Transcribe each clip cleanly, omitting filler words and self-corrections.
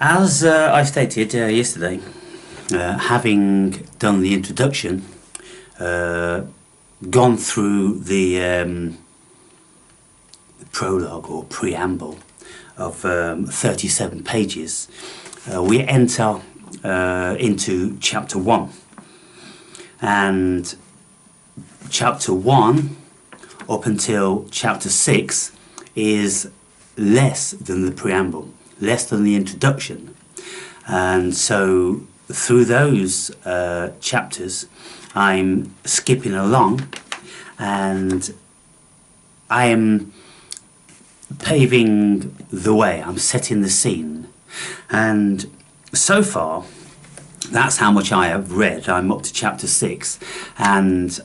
As I stated yesterday, having done the introduction, gone through the prologue or preamble of 37 pages, we enter into chapter 1. And chapter 1 up until chapter 6 is less than the preamble, less than the introduction. And so through those chapters I'm skipping along, and I am paving the way, I'm setting the scene. And so far that's how much I have read. I'm up to chapter 6, and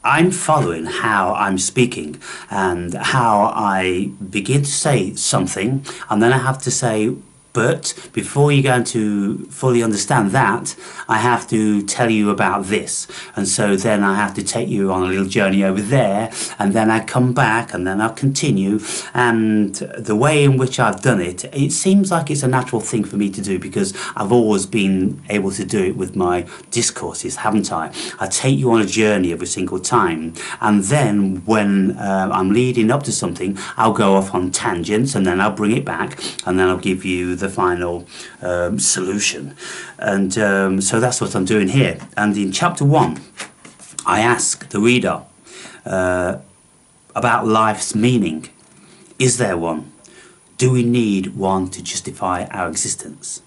I'm following how I'm speaking and how I begin to say something, and then I have to say, but before you're going to fully understand that, I have to tell you about this. And so then I have to take you on a little journey over there, and then I come back, and then I'll continue. And the way in which I've done it, it seems like it's a natural thing for me to do, because I've always been able to do it with my discourses, haven't I? I take you on a journey every single time, and then when I'm leading up to something, I'll go off on tangents, and then I'll bring it back, and then I'll give you the final solution. And so that's what I'm doing here. And in chapter 1 I ask the reader about life's meaning. Is there one? Do we need one to justify our existence?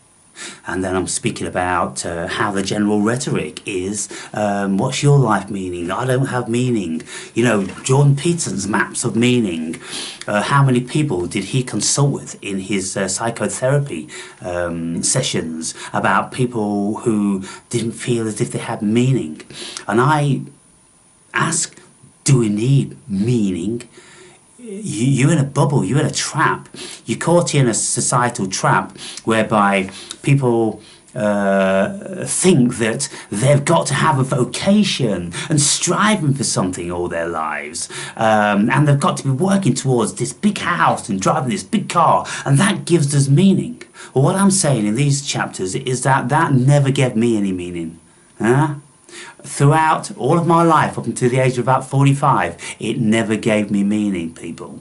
And then I'm speaking about how the general rhetoric is, what's your life meaning? I don't have meaning. You know, Jordan Peterson's maps of meaning. How many people did he consult with in his psychotherapy sessions about people who didn't feel as if they had meaning? And I ask, do we need meaning? You're in a bubble, you're in a trap. You're caught in a societal trap whereby people think that they've got to have a vocation and striving for something all their lives, and they've got to be working towards this big house and driving this big car, and that gives us meaning. Well, what I'm saying in these chapters is that that never gave me any meaning. Throughout all of my life, up until the age of about 45, it never gave me meaning, people.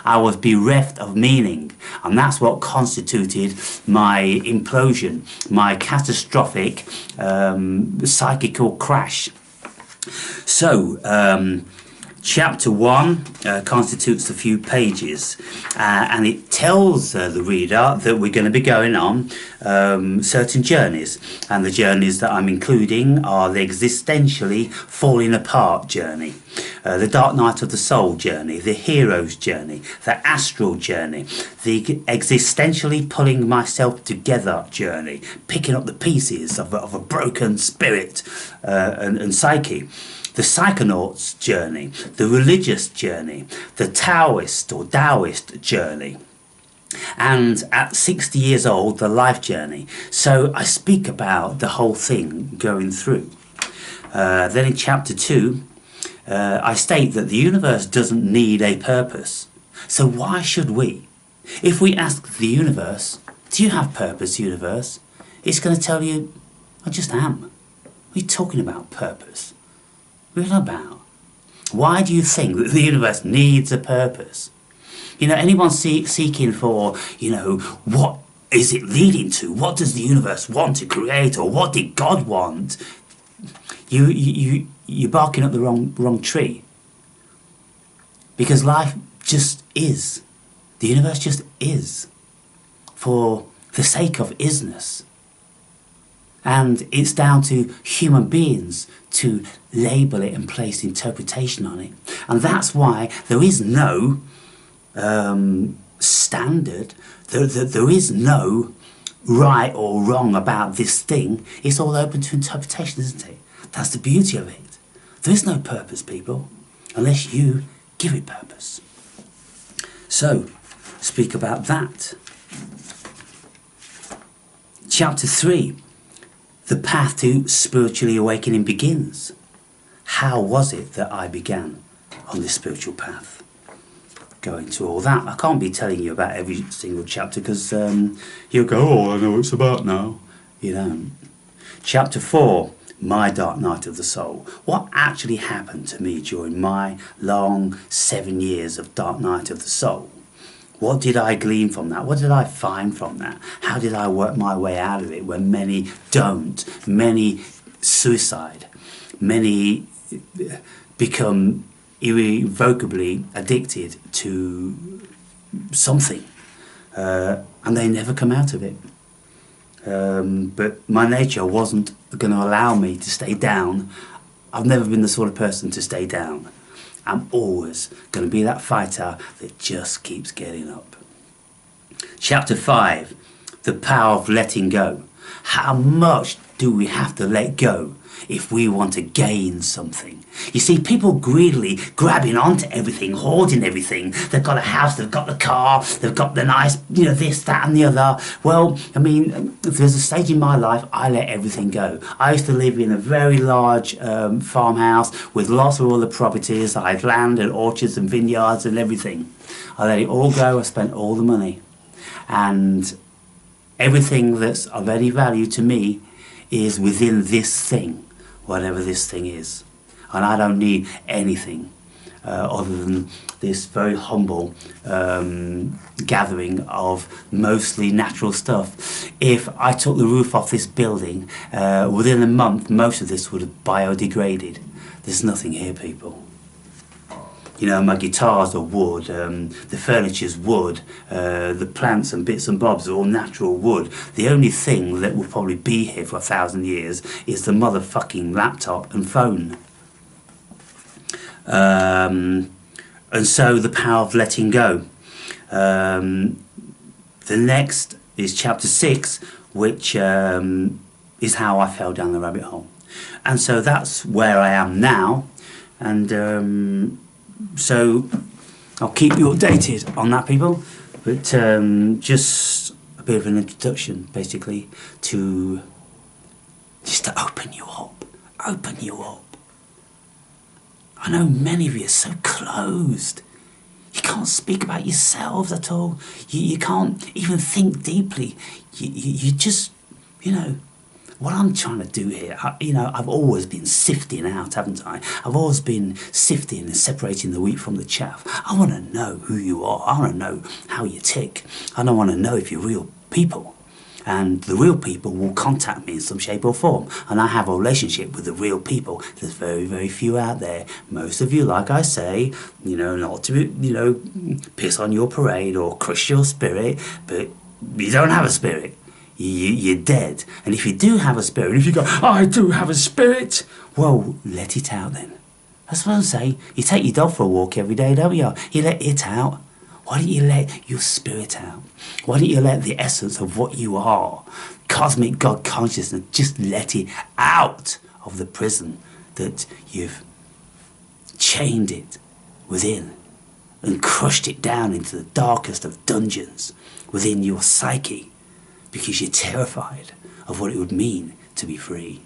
I was bereft of meaning, and that's what constituted my implosion, my catastrophic psychical crash. So, chapter 1 constitutes a few pages, and it tells the reader that we're going to be going on certain journeys, and the journeys that I'm including are the existentially falling apart journey, the dark night of the soul journey, the hero's journey, the astral journey, the existentially pulling myself together journey, picking up the pieces of a broken spirit and psyche, the psychonauts journey, the religious journey, the Taoist or Taoist journey, and at 60 years old, the life journey. So I speak about the whole thing going through. Then in chapter 2, I state that the universe doesn't need a purpose. So why should we? If we ask the universe, do you have purpose, universe? It's going to tell you, I just am. What are you talking about, purpose? What are you about? Why do you think that the universe needs a purpose? You know, anyone seeking for, you know, what is it leading to? What does the universe want to create, or what did God want? You're barking up the wrong tree. Because life just is. The universe just is. For the sake of isness. And it's down to human beings to label it and place interpretation on it. And that's why there is no standard, there is no right or wrong about this thing. It's all open to interpretation, isn't it? That's the beauty of it. There is no purpose, people, unless you give it purpose. So, speak about that. Chapter 3. The path to spiritually awakening begins. How was it that I began on this spiritual path? go into all that. I can't be telling you about every single chapter because you'll go, oh, I know what it's about now. You don't. Chapter 4, My Dark Night of the Soul. What actually happened to me during my long 7 years of Dark Night of the Soul? What did I glean from that? What did I find from that? How did I work my way out of it when many don't? Many suicide. Many become irrevocably addicted to something. And they never come out of it. But my nature wasn't going to allow me to stay down. I've never been the sort of person to stay down. I'm always going to be that fighter that just keeps getting up. Chapter 5, The Power of Letting Go. How much do we have to let go if we want to gain something? You see, people greedily grabbing onto everything, hoarding everything. They've got a house, they've got the car, they've got the nice, this, that and the other. Well, I mean, there's a stage in my life I let everything go. I used to live in a very large farmhouse with lots of other properties. I had land and orchards and vineyards and everything. I let it all go. I spent all the money. And everything that's of any value to me is within this thing, whatever this thing is. And I don't need anything other than this very humble gathering of mostly natural stuff. If I took the roof off this building, within a month, most of this would have biodegraded. There's nothing here, people. My guitars are wood, the furniture's wood, the plants and bits and bobs are all natural wood. The only thing that will probably be here for 1,000 years is the motherfucking laptop and phone. And so the power of letting go. The next is chapter 6, which is how I fell down the rabbit hole. And so that's where I am now. And so I'll keep you updated on that, people. But just a bit of an introduction, basically, to open you up. Open you up. I know many of you are so closed. You can't speak about yourselves at all. You can't even think deeply. You just, what I'm trying to do here, I've always been sifting out, haven't I? I've always been sifting and separating the wheat from the chaff. I want to know who you are. I want to know how you tick. I don't want to know if you're real people. And the real people will contact me in some shape or form. And I have a relationship with the real people. There's very, very few out there. Most of you, like I say, not to, piss on your parade or crush your spirit, but you don't have a spirit. You're dead. And if you do have a spirit, if you go, I do have a spirit, well, let it out then. That's what I'm saying. You take your dog for a walk every day, don't you? You let it out. Why don't you let your spirit out? Why don't you let the essence of what you are, cosmic God consciousness, just let it out of the prison that you've chained it within and crushed it down into the darkest of dungeons within your psyche because you're terrified of what it would mean to be free.